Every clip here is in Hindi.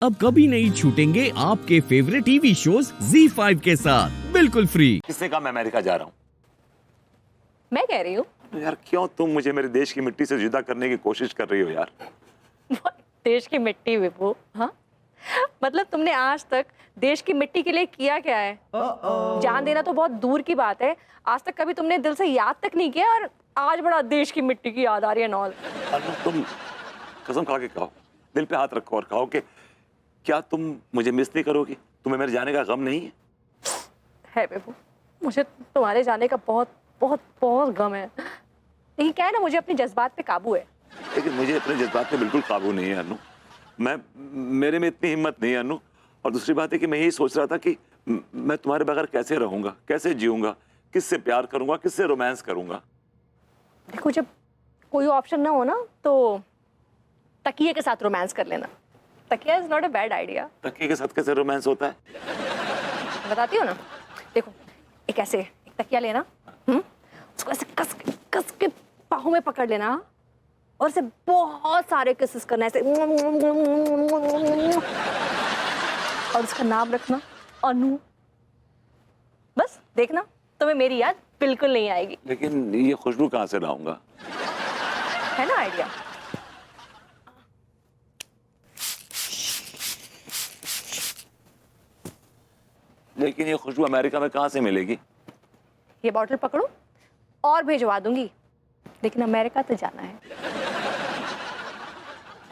अब कभी नहीं छूटेंगे आपके फेवरेट टीवी शोज ZEE5 के साथ बिल्कुल फ्री। किसने कहा मैं अमेरिका जा रहा हूँ? मैं कह रही हूँ। यार क्यों तुम मुझे मेरे देश की मिट्टी से जुदा करने की कोशिश कर रही हो यार? देश की मिट्टी विभू, हाँ? मतलब तुमने आज तक देश की मिट्टी के लिए किया क्या है? जान देना तो बहुत दूर की बात है, आज तक कभी तुमने दिल से याद तक नहीं किया और आज बड़ा देश की मिट्टी की याद आ रही है नॉल। अनु तुम कसम खा के कहो, दिल पे हाथ रखो और कहो कि क्या तुम मुझे मिस नहीं करोगी? तुम्हें मेरे जाने का गम नहीं है विभू, मुझे तुम्हारे जाने का बहुत बहुत बहुत गम है, लेकिन क्या है ना, मुझे अपने जज्बात पे काबू है। लेकिन मुझे अपने जज्बात पे बिल्कुल काबू नहीं है अनु। मेरे में इतनी हिम्मत नहीं है अनु। और दूसरी बात है कि मैं यही सोच रहा था कि मैं तुम्हारे बगैर कैसे रहूंगा, कैसे जीऊंगा, किससे प्यार करूंगा, किससे रोमांस करूंगा। देखो, जब कोई ऑप्शन ना हो ना तो तकिए के साथ रोमांस कर लेना। तकिया is not a bad idea. तकिए के साथ कैसे रोमांस होता है? बताती हो ना। देखो, एक तकिया लेना, उसको ऐसे कस के बाहों में पकड़ लेना और इसे बहुत सारे किसेस करना ऐसे, और उसका नाम रखना अनु। बस देखना, तुम्हें मेरी याद बिल्कुल नहीं आएगी। लेकिन ये खुशबू कहाँ से लाऊंगा? है ना आइडिया? लेकिन ये खुशबू अमेरिका में कहाँ से मिलेगी? ये बॉटल पकड़ो और भिजवा दूंगी, लेकिन अमेरिका तो जाना है।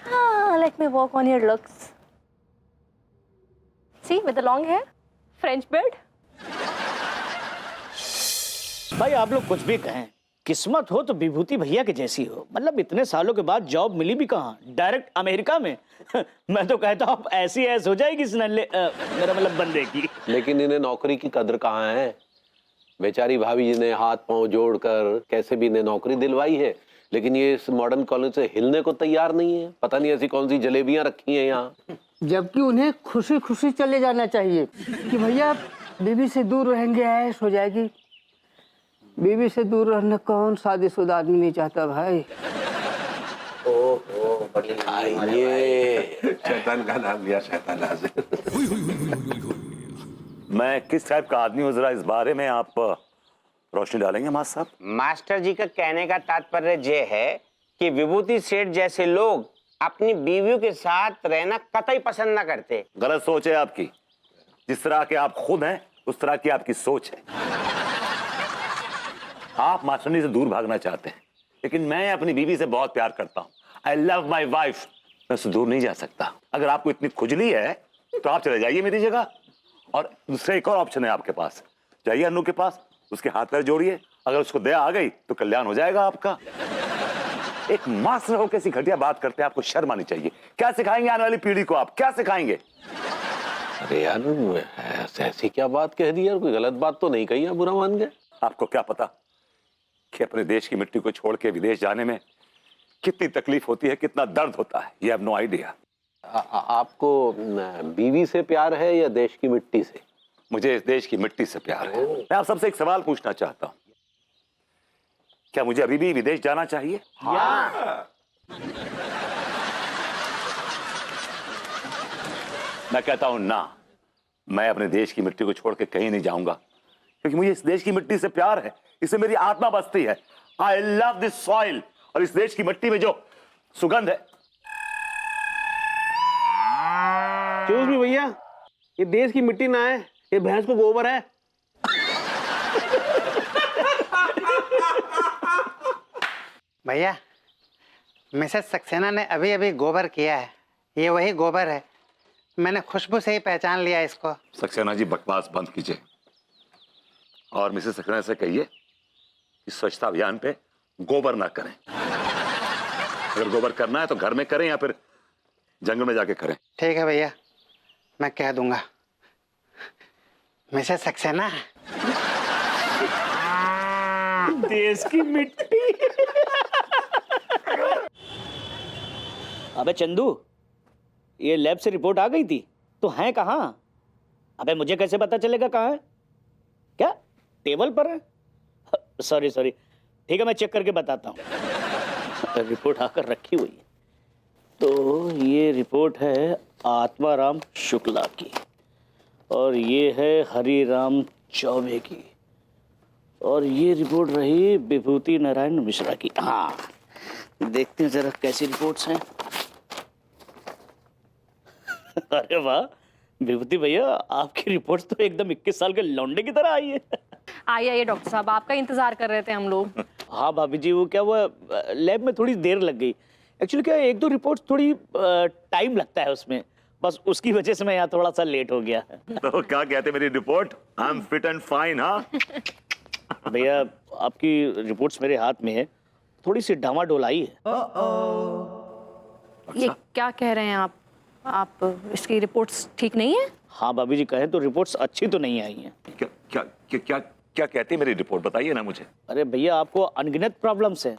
हाँ, let me work on your looks. See with the long hair, French beard. भाई आप लोग कुछ भी कहें, किस्मत हो तो विभूति भैया के जैसी हो। मतलब इतने सालों के बाद जॉब मिली भी कहाँ, डायरेक्ट अमेरिका में। मैं तो कहता हूँ ऐसी ऐस हो जाएगी इस मेरा मतलब बंदे की। लेकिन इन्हें नौकरी की कदर कहाँ है? बेचारी भाभी जी ने हाथ पांव जोड़कर कैसे भी इन्हें नौकरी दिलवाई है, लेकिन ये इस मॉडर्न कॉलेज से हिलने को तैयार नहीं है। पता नहीं ऐसी कौन सी जलेबियां रखी हैं यहाँ। जबकि उन्हें खुशी खुशी चले जाना चाहिए कि भैया बीवी से दूर रहेंगे, ऐश हो जाएगी। बीवी से दूर रहना कौन शादीशुदा आदमी नहीं चाहता भाई। ये शैतान का नाम लिया, शैतान हाजिर। मैं किस टाइप का आदमी हूँ, जरा इस बारे में आप रोशनी डालेंगे मास्टर साहब? मास्टर जी का कहने का तात्पर्य ये है कि विभूति सेठ जैसे लोग अपनी बीवियों के साथ रहना कतई पसंद न करते। गलत सोच है आपकी। जिस तरह के आप खुद हैं उस तरह की आपकी सोच है। आप मास्टरनी से दूर भागना चाहते हैं, लेकिन मैं अपनी बीवी से बहुत प्यार करता हूँ। I love my wife. मैं उससे दूर नहीं जा सकता। अगर आपको इतनी खुजली है तो आप चले जाइए मेरी जगह। और दूसरा एक और ऑप्शन है आपके पास, जाइए अनु के पास, उसके हाथ पैर जोड़िए। अगर उसको दया आ गई तो कल्याण हो जाएगा आपका। एक मास्टर हो कैसी घटिया बात करते हैं, आपको शर्म आनी चाहिए। क्या सिखाएंगे आने वाली पीढ़ी को? आप क्या सिखाएंगे? अरे यार ऐसी क्या बात कह दी यार? कोई गलत बात तो नहीं कही है, बुरा मान गए? आपको क्या पता कि अपने देश की मिट्टी को छोड़ के विदेश जाने में कितनी तकलीफ होती है, कितना दर्द होता है। ये हैव नो आइडिया। आपको बीवी से प्यार है या देश की मिट्टी से? मुझे इस देश की मिट्टी से प्यार है। मैं आप सबसे एक सवाल पूछना चाहता हूं, क्या मुझे अभी भी विदेश जाना चाहिए? हाँ। मैं कहता हूं ना, मैं अपने देश की मिट्टी को छोड़ के कहीं नहीं जाऊंगा, क्योंकि मुझे इस देश की मिट्टी से प्यार है। इससे मेरी आत्मा बसती है। I love this soil. और इस देश की मिट्टी में जो सुगंध है। चूस भी भैया, ये देश की मिट्टी ना है, ये भैंस को गोबर है। भैया, मिसेस सक्सेना ने अभी अभी गोबर किया है। ये वही गोबर है। मैंने खुशबू से ही पहचान लिया इसको। सक्सेना जी बकवास बंद कीजिए और मिसेस सक्सेना से कहिए कि स्वच्छता अभियान पे गोबर ना करें। अगर गोबर करना है तो घर में करें या फिर जंगल में जाके करें। ठीक है भैया, मैं कह दूंगा। मिसेस सक्सेना, देश की मिट्टी। अबे चंदू, ये लैब से रिपोर्ट आ गई थी तो हैं कहाँ? अबे मुझे कैसे पता चलेगा कहाँ है? क्या टेबल पर है? सॉरी ठीक है, मैं चेक करके बताता हूँ। रिपोर्ट आकर रखी हुई है। तो ये रिपोर्ट है आत्माराम शुक्ला की और ये है हरिराम चौबे की और ये रिपोर्ट रही विभूति नारायण मिश्रा की। हाँ, देखते हैं जरा कैसी रिपोर्ट्स हैं। अरे वाह विभूति भैया, आपकी रिपोर्ट्स तो एकदम 21 साल के लौंडे की तरह आई है। आइए डॉक्टर साहब, आपका इंतजार कर रहे थे हम लोग। हाँ भाभी जी, वो क्या हुआ लैब में थोड़ी देर लग गई। एक्चुअली क्या है, एक दो रिपोर्ट्स थोड़ी टाइम लगता है उसमें, बस उसकी वजह से मैं यहाँ थोड़ा सा लेट हो गया। तो क्या कहते मेरी report? I am fit and fine. हाँ भैया आपकी रिपोर्ट्स मेरे हाथ में है, थोड़ी सी डामाडोल आई है। ये क्या कह रहे हैं आप इसकी रिपोर्ट्स ठीक नहीं है? हाँ भाभी जी, कहें तो रिपोर्ट्स अच्छी तो नहीं आई हैं। क्या क्या क्या क्या क्या कहती है मेरी रिपोर्ट? बताइए ना मुझे। अरे भैया आपको अनगिनत प्रॉब्लम्स हैं।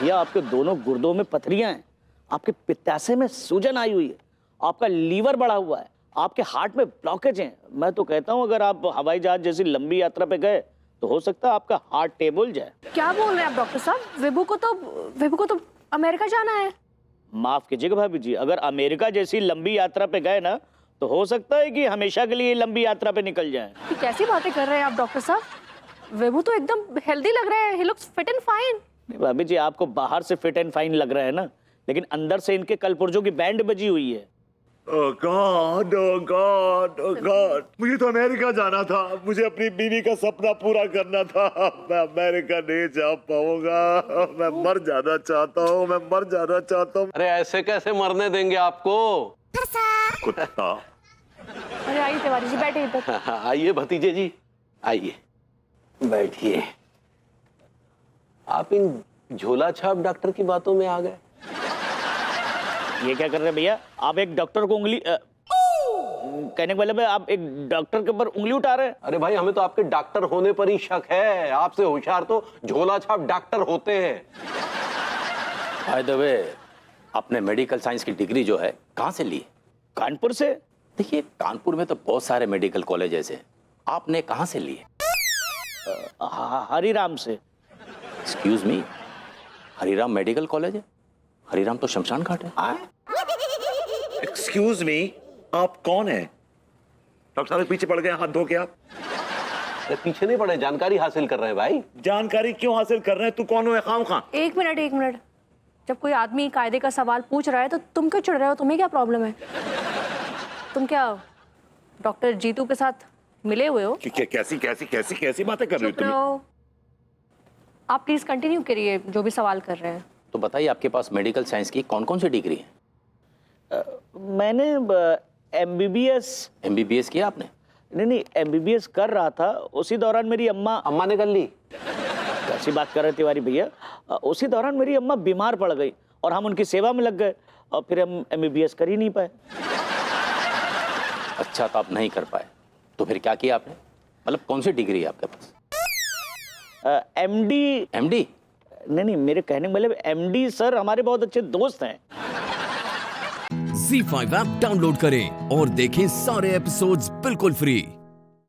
भैया आपके दोनों गुर्दों में पथरियां हैं, आपके पित्ताशय में सूजन आई हुई है, आपका लीवर बढ़ा हुआ है, आपके हार्ट में ब्लॉकेज हैं। मैं तो कहता हूं अगर आप हवाई जहाज जैसी लंबी यात्रा पे गए तो हो सकता है आपका हार्ट टेबल जाए। क्या बोल रहे हैं आप डॉक्टर साहब? विभू को तो अमेरिका जाना है। माफ कीजिएगा भाभी जी, अगर अमेरिका जैसी लंबी यात्रा पे गए ना तो हो सकता है कि हमेशा के लिए लंबी यात्रा पे निकल जाएं। ये कैसी बातें कर रहे हैं आप डॉक्टर साहब? विभू तो एकदम हेल्दी लग रहा है, he looks fit and fine. नहीं भाभी जी, आपको बाहर से फिट एंड फाइन लग रहा है ना, लेकिन अंदर से इनके कलपुर्जों की बैंड बजी हुई है। ओह गॉड, ओह गॉड, ओह गॉड, मुझे तो अमेरिका जाना था, मुझे अपनी बीवी का सपना पूरा करना था। मैं अमेरिका नहीं जा पाऊंगा, मैं मर जाना चाहता हूँ, मैं मर जाना चाहता हूँ। अरे ऐसे कैसे मरने देंगे आपको? कुत्ता। अरे आइए तिवारी जी, बैठे इधर। आइए भतीजे जी, आइए बैठिए। आप इन झोला छाप डॉक्टर की बातों में आ गए। ये क्या कर रहे हैं भैया? आप एक डॉक्टर को उंगली कहने के मतलब है आप एक डॉक्टर के ऊपर उंगली उठा रहे हैं। अरे भाई, हमें तो आपके डॉक्टर होने पर ही शक है, आपसे होशियार तो झोला छाप डॉक्टर होते हैं। बाय द वे, आपने मेडिकल साइंस की डिग्री जो है कहाँ से ली? कानपुर से। देखिए, कानपुर में तो बहुत सारे मेडिकल कॉलेजेस हैं, आपने कहाँ से ली? हरिराम से। Excuse me, Hariram medical college है? हरिराम तो शमशान घाट है। एक्सक्यूज मी, आप कौन है? डॉक्टर साहब पीछे पड़ गए हाथ धो के आप। अरे पीछे नहीं पड़े, जानकारी हासिल कर रहे हैं भाई। जानकारी क्यों हासिल कर रहे हैं? तू कौन है? खाम खां। एक मिनट, जब कोई आदमी कायदे का सवाल पूछ रहा है तो तुम क्यों चिढ़ रहे हो? तुम्हें क्या प्रॉब्लम है? तुम क्या डॉक्टर जीतू के साथ मिले हुए हो? कैसी बातें कर रही हो तुम? आप प्लीज कंटिन्यू करिए जो भी सवाल कर रहे हैं। तो बताइए, आपके पास मेडिकल साइंस की कौन कौन सी डिग्री है? मैंने MBBS किया आपने? नहीं, MBBS कर रहा था, उसी दौरान मेरी अम्मा ने कर ली। कैसी बात कर रहे तिवारी भैया? उसी दौरान मेरी अम्मा बीमार पड़ गई और हम उनकी सेवा में लग गए और फिर हम MBBS कर ही नहीं पाए। अच्छा, तो आप नहीं कर पाए, तो फिर क्या किया आपने? मतलब कौन सी डिग्री है आपके पास? MD? नहीं, मेरे कहने का मतलब MD सर हमारे बहुत अच्छे दोस्त हैं। Z5 ऐप डाउनलोड करें और देखें सारे एपिसोड्स बिल्कुल फ्री।